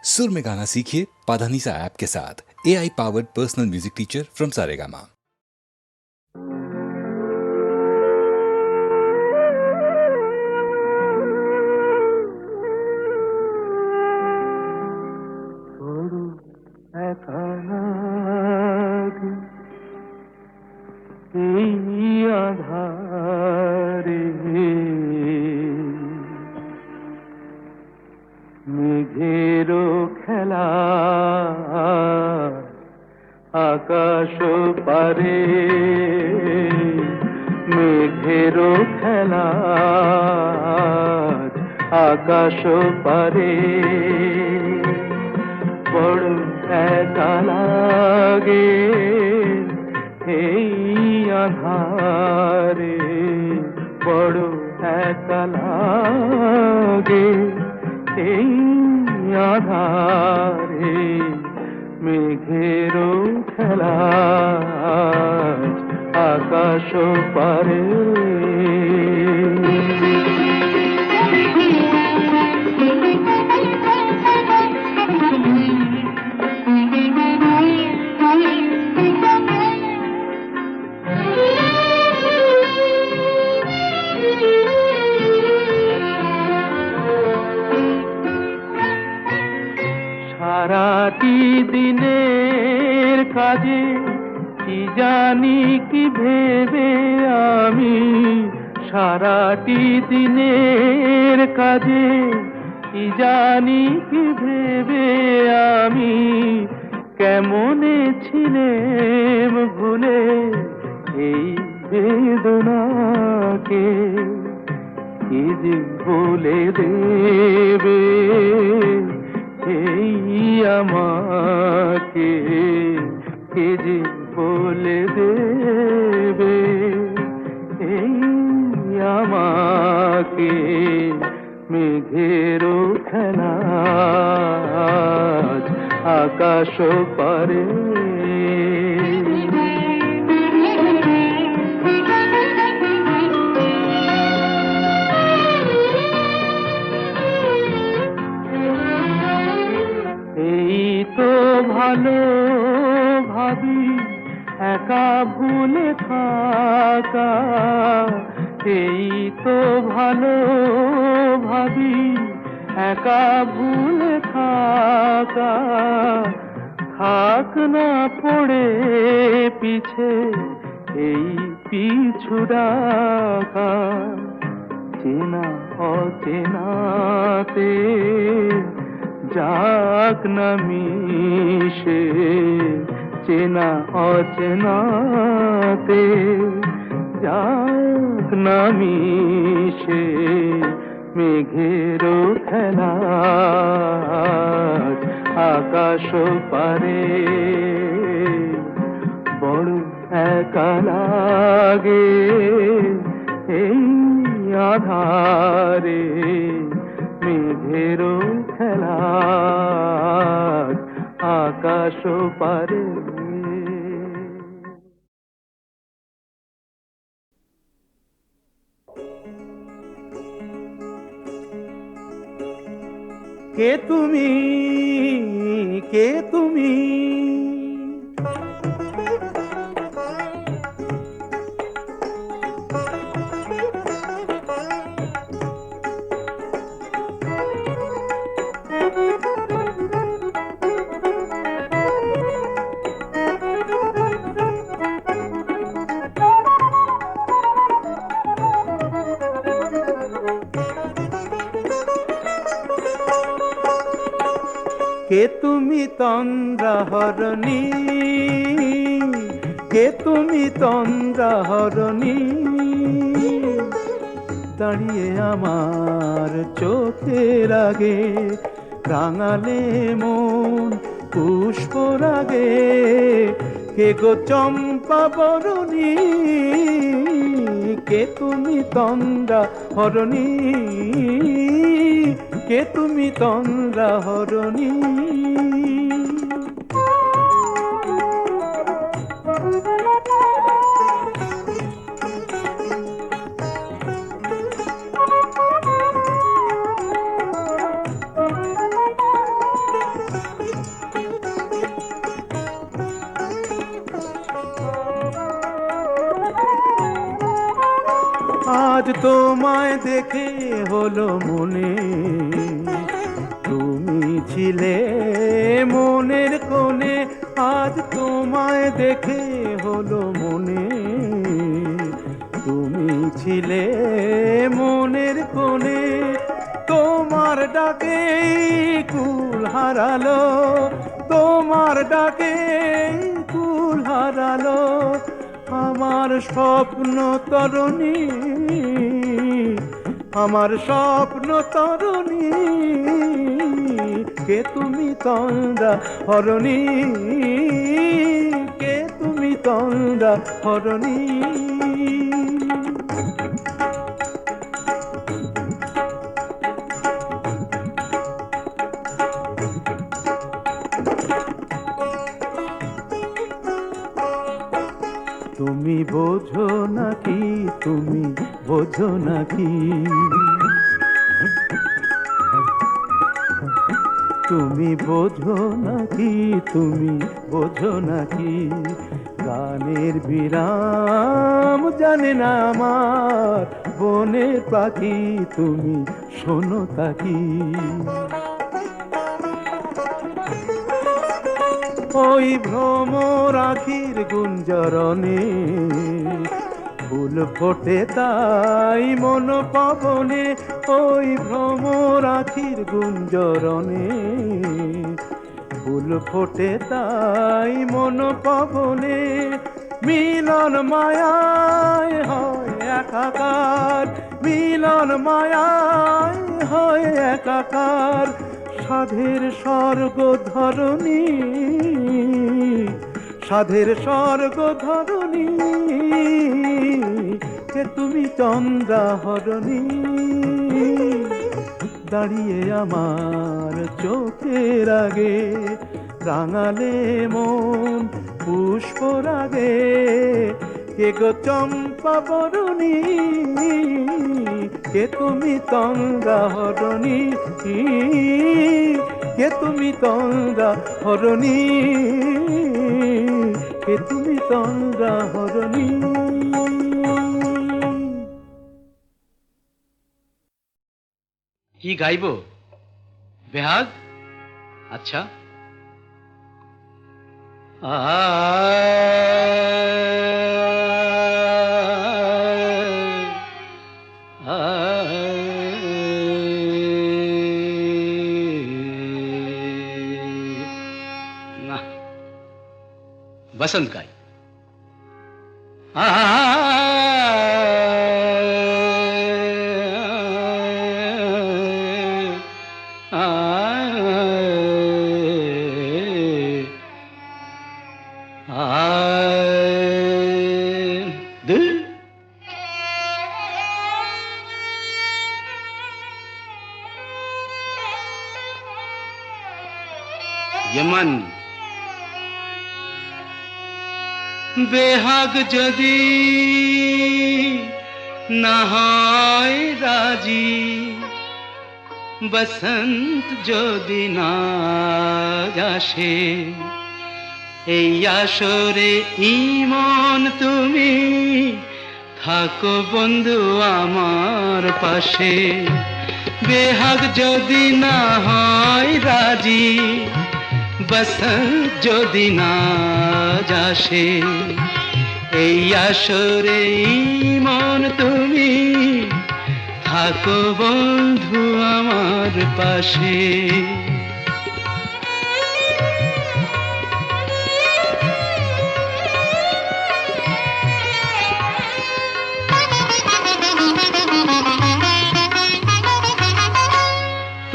सुर में गाना सीखिए पाधानीसा ऐप के साथ। AI powered personal music teacher from Saregama. মেঘেরো খেলা আকাশ পারে, মেঘেরো খেলা আকাশ পারে, বড় একা লাগে এই আধারে, বড় একা লাগে এই আধারে, মেঘেরও খেলা আকাশ পারে। সারাটি দিনের কাজে কি জানি কি ভেবে আমি, সারাটি দিনের কাজে কি জানি কি ভেবে আমি, কেমনে ছিলেম ভুলে এই বেদনাকে, কি যে বলে দেবে এই আমাকে, কে যে বলে দেবে এই আমাকে, মেঘেরও খেলা আকাশ পারে। ভালো ভাবি একা ভুলে থাকা, এই তো ভালো ভাবি একা ভুলে থাকা, থাক না পড়ে পিছে এই পিছু ডাকা, চেনা অচেনাতে যাক না মিশে, চেনা অচেনাতে যাক না মিশে, মেঘেরও খেলা আকাশ পারে, বড় একা লাগে এই আধারে, মেঘেরও খেলা আকাশ পারে। কে তুমি, কে তুমি, কে তুমি তন্দ্রাহরণী, কে তুমি তন্দ্রাহরণী, দাঁড়িয়ে আমার চোখের আগে রাঙালে মন পুষ্পরাগে, কে গো চম্পা বরণী, কে তুমি তন্দ্রাহরণী, কে তুমি তন্দ্রাহরণী। আজ তোমায় দেখে হলো মনে তুমি ছিলে মনের কোণে, আজ তোমায় দেখে হলো মনে তুমি ছিলে মনের কোণে। তোমার ডাকে কুল হারালো, তোমার ডাকে কুল হারালো আমার স্বপ্ন তরুণী, আমার স্বপ্ন তরুণী। কে তুমি তন্দ্রা হরণী, কে তুমি তন্দ্রা হরণী। তুমি বোঝো নাকি, তুমি বোঝো নাকি, তুমি বোঝো নাকি, তুমি বোঝো নাকি, গানের বিরাম জানে না আমার বনের পাখি, তুমি শোনো তাকি। ওই ভ্রমর আখির গুঞ্জরণে ফুল ফোটে তাই মন পবনে, ওই ভ্রমর আখির গুঞ্জরণে ফুল ফোটে তাই মন পবনে। মিলন মায়ায় হয় একাকার, মিলন মায়ায় হয় একাকার, সাধের স্বর্গ ধরণী, সাধের স্বর্গ ধরণী। কে তুমি চন্দ্রা হরণী, দাঁড়িয়ে আমার চোখের আগে রাঙালে মন পুষ্প রাগে। কে গো চম্পা বরণী, কে তুমি তন্দ্রা হরণী, কে তুমি তন্দ্রা হরণী, কে তুমি তন্দ্রা হরণী। কি গাইব বেহাগ? আচ্ছা, না, বসন্ত গাই। यमन बेहाग যদি না হয় রাজি, বসন্ত যদি না আসে, এই আসরে ইমন তুমি থাকো বন্ধু আমার পাশে। বেহাগ যদি না হয় রাজি, বসন্ত যদি না আসে, এই আসরে ইমন তুমি থাকো বন্ধু আমার পাশে।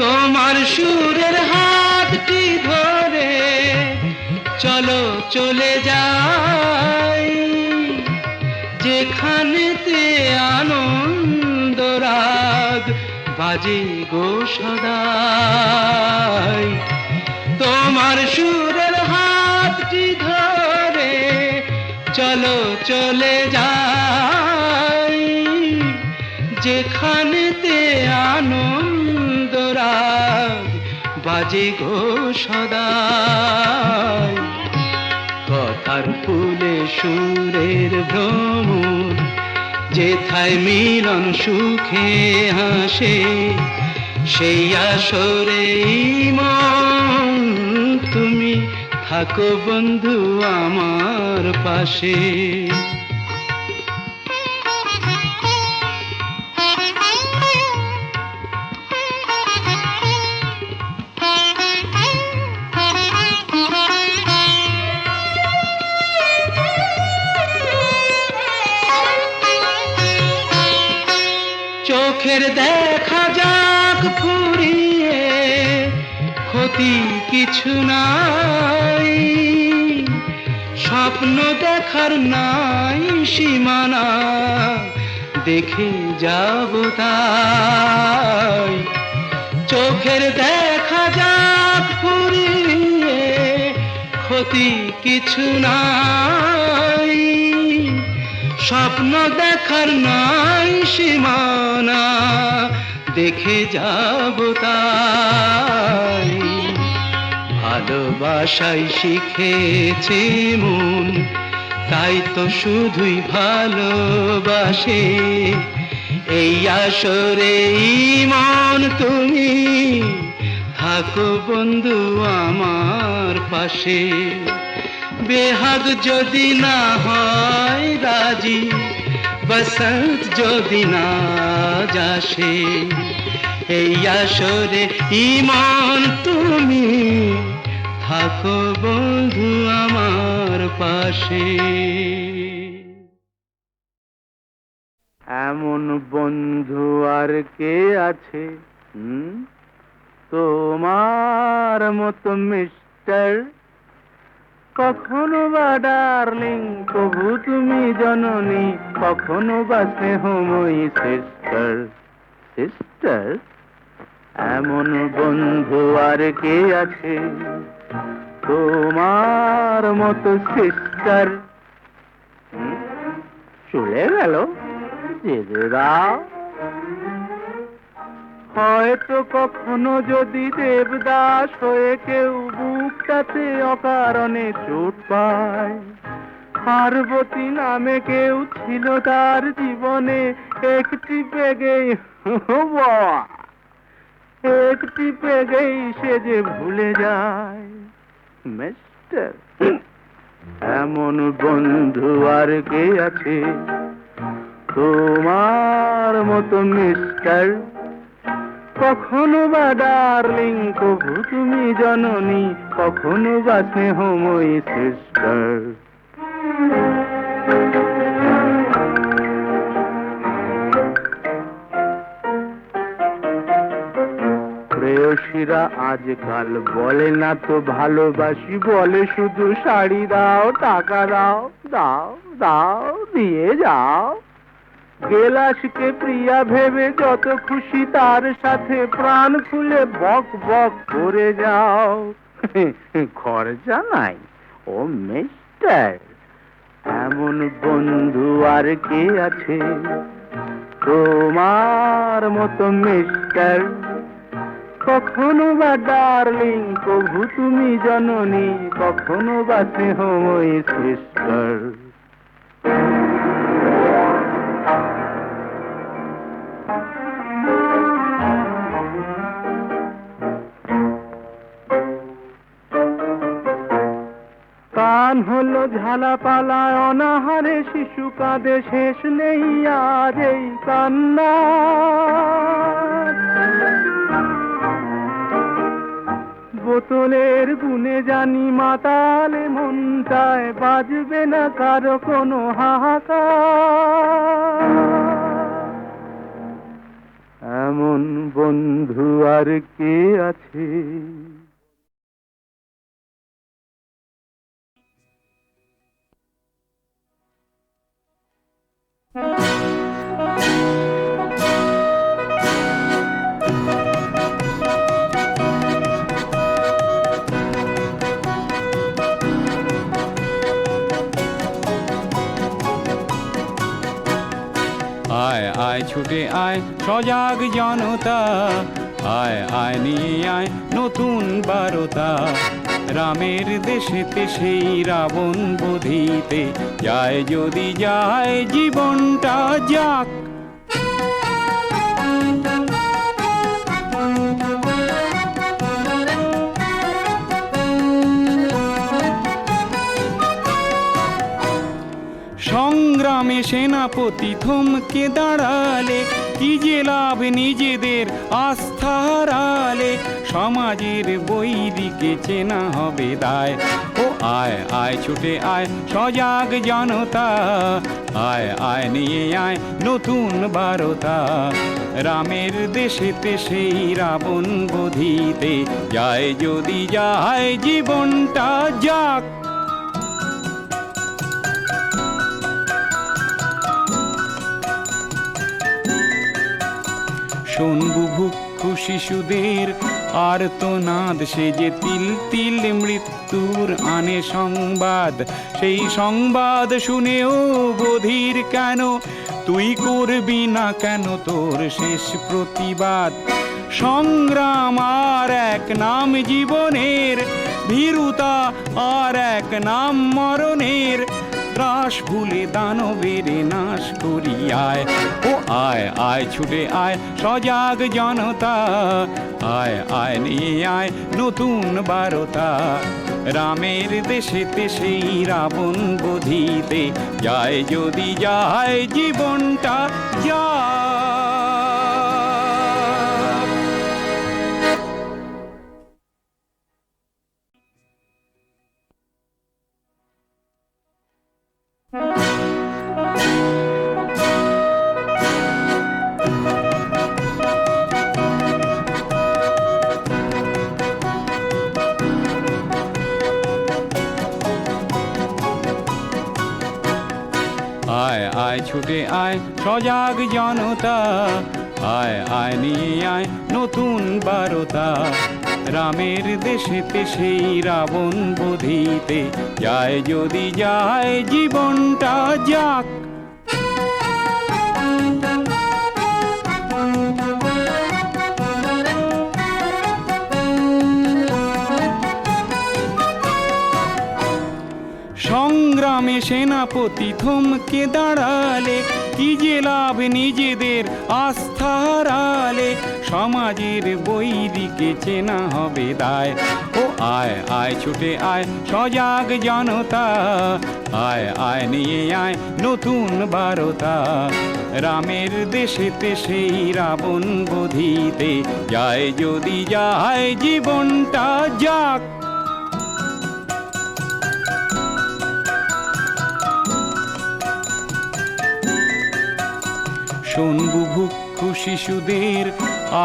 তোমার সুরের হাতটি ধরে চলো চলে যাই, যেখানেতে আনন্দ রাগ বাজে গো সদাই। তোমার সুরের হাতটি ধরে চলো চলে যাই, যেখানেতে আনন্দ রাগ বাজে গো সদাই। কথার ফুলে সুরের ভ্রমর যেথায় মিলন সুখে হাসে, সেই আসরে মন তুমি থাকো বন্ধু আমার পাশে। চোখের দেখা যাক ফুরিয়ে, ক্ষতি কিছু নাই, স্বপ্ন দেখার নাই সীমানা, দেখে যাব তাই। চোখের দেখা যাক ফুরিয়ে, ক্ষতি কিছু নাই, স্বপ্ন দেখার নাই সীমানা, দেখে যাব তাই। ভালোবাসাই শিখেছে মন, তাই তো শুধুই ভালোবাসে। এই আসরে মন তুমি থাকো বন্ধু আমার পাশে। বেহাগ যদি না হয় রাজি, বসন্ত যদি না যাসে, এই আসরে ইমান তুমি থাকো বন্ধু আমার পাশে। এমন বন্ধু আর কে আছে তোমার মতো মিস্টার? কখনো বা ডার্লিং প্রভু তুমি জননী, কখনো বা স্নেহময়ী সিস্টার। সিস্টার, এমন বন্ধু আর কে আছে তোমার মতো সিস্টার? চলে গেল, যেতে দাও। হয়তো কখনো যদি দেবদাস হয়ে কেউ বুকটাতে অকারণে চোট পায়, পার্বতী নামে কেউ ছিল তার জীবনে, একটি পেগেই একটি পেগেই সে যে ভুলে যায়। মিস্টার, এমন বন্ধু আর কে আছে তোমার মতো মিস্টার? কখনো বা ডার্লিং প্রভু তুমি জননী, কখনো বা স্নেহময়ী সিস্টার। প্রেয়সীরা আজকাল বলে না তো ভালোবাসি, বলে শুধু শাড়ি দাও, টাকা দাও, দাও দাও দিয়ে যাও। গেলাসকে প্রিয়া ভেবে যত খুশি তার সাথে প্রাণ খুলে বক বক করে যাও। খরচা নাই ও মিস্টার। এমন বন্ধু আর কে আছে তোমার মতো মিস্টার? কখনো বা ডার্লিং প্রভু তুমি জননী, কখনো বা স্নেহময়ী সিস্টার। কান হলো ঝালাপালায় অনাহারে শিশু কাঁদে, শেষ নেই আজ এই কান্না। বোতলের গুণে জানি মাতালে মনটায়, বাজবে না কারো কোনো হাহাকার। এমন বন্ধু আর কে আছে? আয় আয় ছুটে আয় সজাগ জনতা, আয় আয় নিয়ে আয় নতুন বারতা। রামের দেশেতে সেই রাবণ বধিতে যায় যদি যায় জীবনটা যাক। সংগ্রামে সেনাপতি থমকে দাঁড়ালে কি যে লাভ নিজেদের আস্থা হারালে, সমাজের বৈরিকে চেনা হবে দায়। ও আয় আয় ছুটে আয় সজাগ জনতা, আয় আয় নিয়ে আয় নতুন বারতা। রামের দেশেতে সেই রাবণ বধিতে যায় যদি যায় জীবনটা যাক। শোন বুভুক্ষু শিশুদের আর্তনাদ, সে যে তিল তিল মৃত্যুর আনে সংবাদ। সেই সংবাদ শুনেও বধির কেন, তুই করবি না কেন তোর শেষ প্রতিবাদ। সংগ্রাম আর এক নাম জীবনের, ভীরুতা আর এক নাম মরণের। ত্রাস ভুলে দানবের নাশ করি আয়। ও আয় আয় ছুটে আয় সজাগ জনতা, আয় আয় নিয়ে আয় নতুন বারতা। রামের দেশেতে সেই রাবণ বধিতে যায় যদি যায় জীবনটা যায়। আয় আয় ছুটে আয় সজাগ জনতা, আয় আয় নিয়ে আয় নতুন বারতা। রামের দেশেতে সেই রাবণ বধিতে যায় যদি যায় জীবনটা যাক। সংগ্রামে সেনাপতি থমকে দাঁড়ালে কি যে লাভ নিজেদের আস্থা হারালে, সমাজের বৈরিকে চেনা হবে দায়। ও আয় আয় ছুটে আয় সজাগ জনতা, আয় আয় নিয়ে আয় নতুন বারতা। রামের দেশেতে সেই রাবণ বধিতে যায় যদি যায় জীবনটা যাক। শোন বুভুক্ষু শিশুদের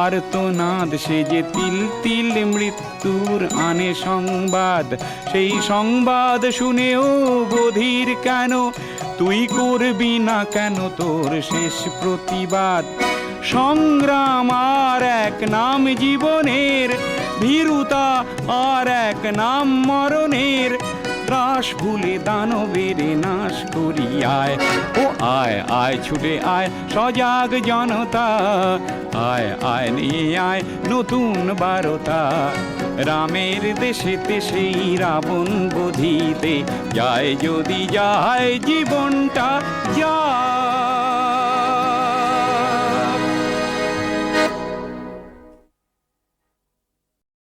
আর্তনাদ, সে যে তিল তিল মৃত্যুর আনে সংবাদ। সেই সংবাদ শুনেও বধির কেন, তুই করবি না কেন তোর শেষ প্রতিবাদ। সংগ্রাম আর এক নাম জীবনের, ভীরুতা আর এক নাম মরণের। ত্রাস ভুলে দানবের নাশ করি আয়। ও আয় আয় ছুটে আয় সজাগ জনতা, আয় আয় নিয়ে আয় নতুন বারতা। রামের দেশেতে সেই রাবণ বধিতে যায় যদি যায় জীবনটা যায়।